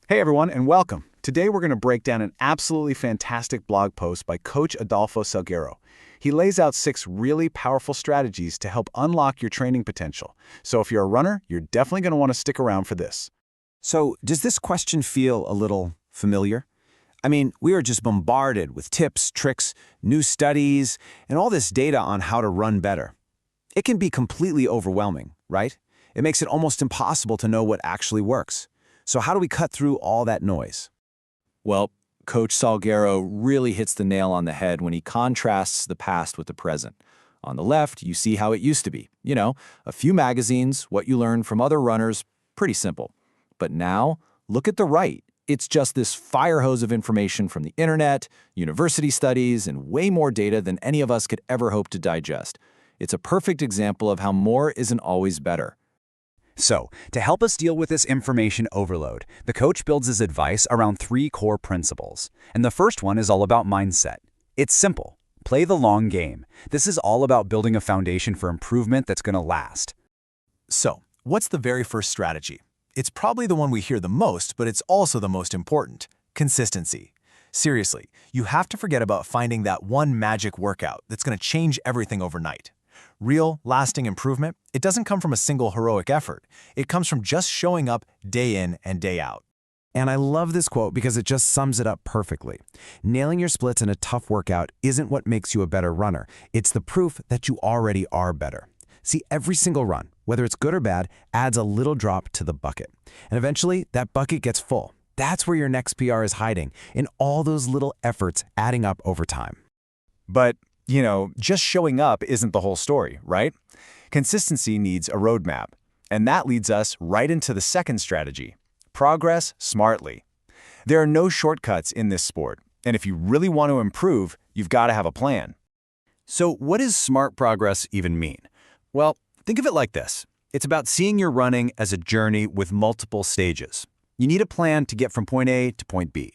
Hey everyone, and welcome. Today we're going to break down an absolutely fantastic blog post by Coach Adolfo Salgueiro. He lays out 6 really powerful strategies to help unlock your training potential. So if you're a runner, you're definitely going to want to stick around for this. So, does this question feel a little familiar? I mean, we are just bombarded with tips, tricks, new studies, and all this data on how to run better. It can be completely overwhelming, right? It makes it almost impossible to know what actually works. So how do we cut through all that noise? Well, Coach Salgueiro really hits the nail on the head when he contrasts the past with the present. On the left, you see how it used to be. A few magazines, what you learn from other runners, pretty simple. But now, look at the right. It's just this fire hose of information from the internet, university studies, and way more data than any of us could ever hope to digest. It's a perfect example of how more isn't always better. So, to help us deal with this information overload, the coach builds his advice around 3 core principles. And the first one is all about mindset. It's simple. Play the long game. This is all about building a foundation for improvement that's going to last. So, what's the very first strategy? It's probably the one we hear the most, but it's also the most important: consistency. Seriously, you have to forget about finding that one magic workout that's going to change everything overnight. Real, lasting improvement, it doesn't come from a single heroic effort. It comes from just showing up day in and day out. And I love this quote because it just sums it up perfectly. Nailing your splits in a tough workout isn't what makes you a better runner. It's the proof that you already are better. See, every single run, whether it's good or bad, adds a little drop to the bucket. And eventually, that bucket gets full. That's where your next PR is hiding, in all those little efforts adding up over time. But, just showing up isn't the whole story, right? Consistency needs a roadmap. And that leads us right into the second strategy: progress smartly. There are no shortcuts in this sport, and if you really want to improve, you've got to have a plan. So what does smart progress even mean? Well, think of it like this. It's about seeing your running as a journey with multiple stages. You need a plan to get from point A to point B.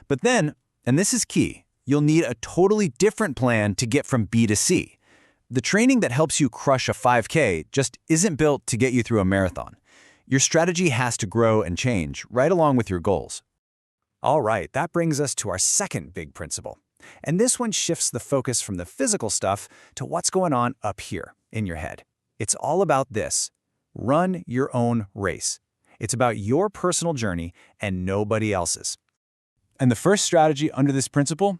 But then, and this is key, you'll need a totally different plan to get from B to C. The training that helps you crush a 5K just isn't built to get you through a marathon. Your strategy has to grow and change right along with your goals. All right, that brings us to our second big principle. And this one shifts the focus from the physical stuff to what's going on up here in your head. It's all about this: run your own race. It's about your personal journey and nobody else's. And the first strategy under this principle?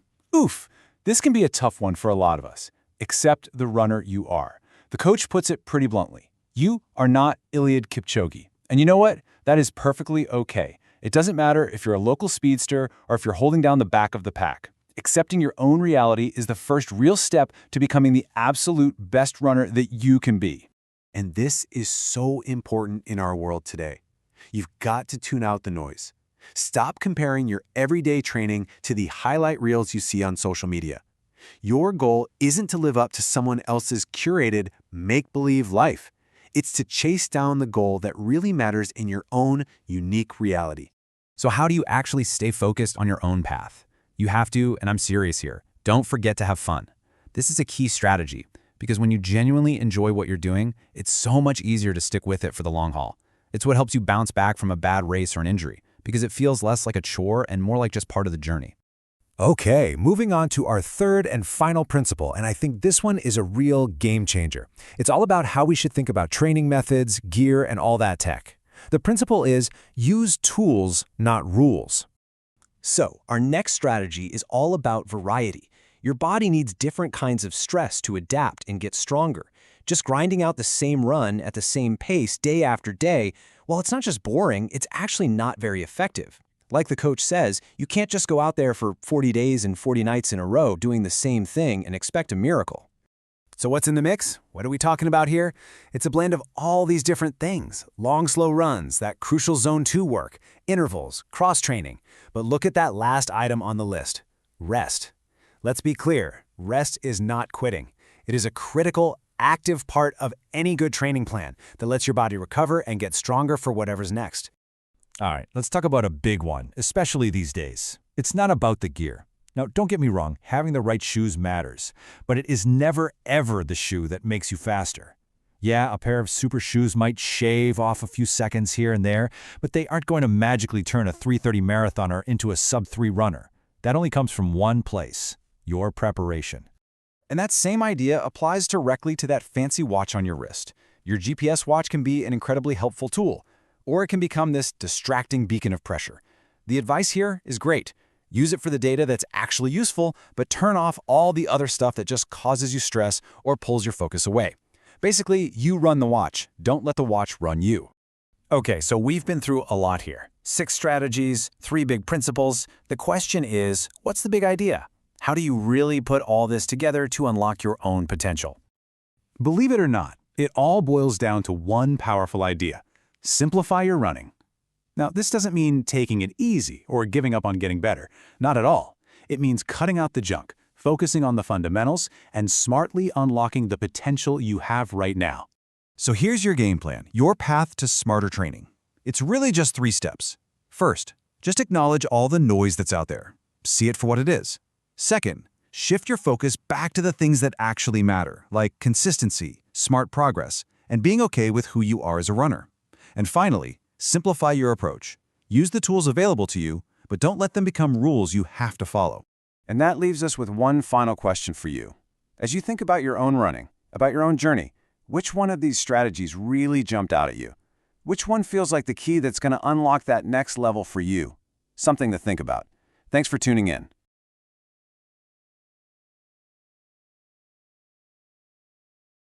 This can be a tough one for a lot of us. Accept the runner you are. The coach puts it pretty bluntly. You are not Eliud Kipchoge. And you know what? That is perfectly okay. It doesn't matter if you're a local speedster or if you're holding down the back of the pack. Accepting your own reality is the first real step to becoming the absolute best runner that you can be. And this is so important in our world today. You've got to tune out the noise. Stop comparing your everyday training to the highlight reels you see on social media. Your goal isn't to live up to someone else's curated, make-believe life. It's to chase down the goal that really matters in your own unique reality. So how do you actually stay focused on your own path? You have to, and I'm serious here, don't forget to have fun. This is a key strategy, because when you genuinely enjoy what you're doing, it's so much easier to stick with it for the long haul. It's what helps you bounce back from a bad race or an injury, because it feels less like a chore and more like just part of the journey. Okay, moving on to our third and final principle, and I think this one is a real game changer. It's all about how we should think about training methods, gear, and all that tech. The principle is use tools, not rules. So, our next strategy is all about variety. Your body needs different kinds of stress to adapt and get stronger. Just grinding out the same run at the same pace day after day, well, it's not just boring, it's actually not very effective. Like the coach says, you can't just go out there for 40 days and 40 nights in a row doing the same thing and expect a miracle. So what's in the mix? What are we talking about here? It's a blend of all these different things. Long, slow runs, that crucial zone 2 work, intervals, cross-training. But look at that last item on the list: rest. Let's be clear, rest is not quitting. It is a critical, active part of any good training plan that lets your body recover and get stronger for whatever's next. All right, let's talk about a big one, especially these days. It's not about the gear. Now, don't get me wrong, having the right shoes matters, but it is never, ever the shoe that makes you faster. Yeah, a pair of super shoes might shave off a few seconds here and there, but they aren't going to magically turn a 3:30 marathoner into a sub-3 runner. That only comes from one place: your preparation. And that same idea applies directly to that fancy watch on your wrist. Your GPS watch can be an incredibly helpful tool, or it can become this distracting beacon of pressure. The advice here is great. Use it for the data that's actually useful, but turn off all the other stuff that just causes you stress or pulls your focus away. Basically, you run the watch. Don't let the watch run you. Okay, so we've been through a lot here. 6 strategies, 3 big principles. The question is, what's the big idea? How do you really put all this together to unlock your own potential? Believe it or not, it all boils down to one powerful idea: simplify your running. Now, this doesn't mean taking it easy or giving up on getting better. Not at all. It means cutting out the junk, focusing on the fundamentals, and smartly unlocking the potential you have right now. So here's your game plan, your path to smarter training. It's really just 3 steps. First, just acknowledge all the noise that's out there. See it for what it is. Second, shift your focus back to the things that actually matter, like consistency, smart progress, and being okay with who you are as a runner. And finally, simplify your approach. Use the tools available to you, but don't let them become rules you have to follow. And that leaves us with one final question for you. As you think about your own running, about your own journey, which one of these strategies really jumped out at you? Which one feels like the key that's going to unlock that next level for you? Something to think about. Thanks for tuning in.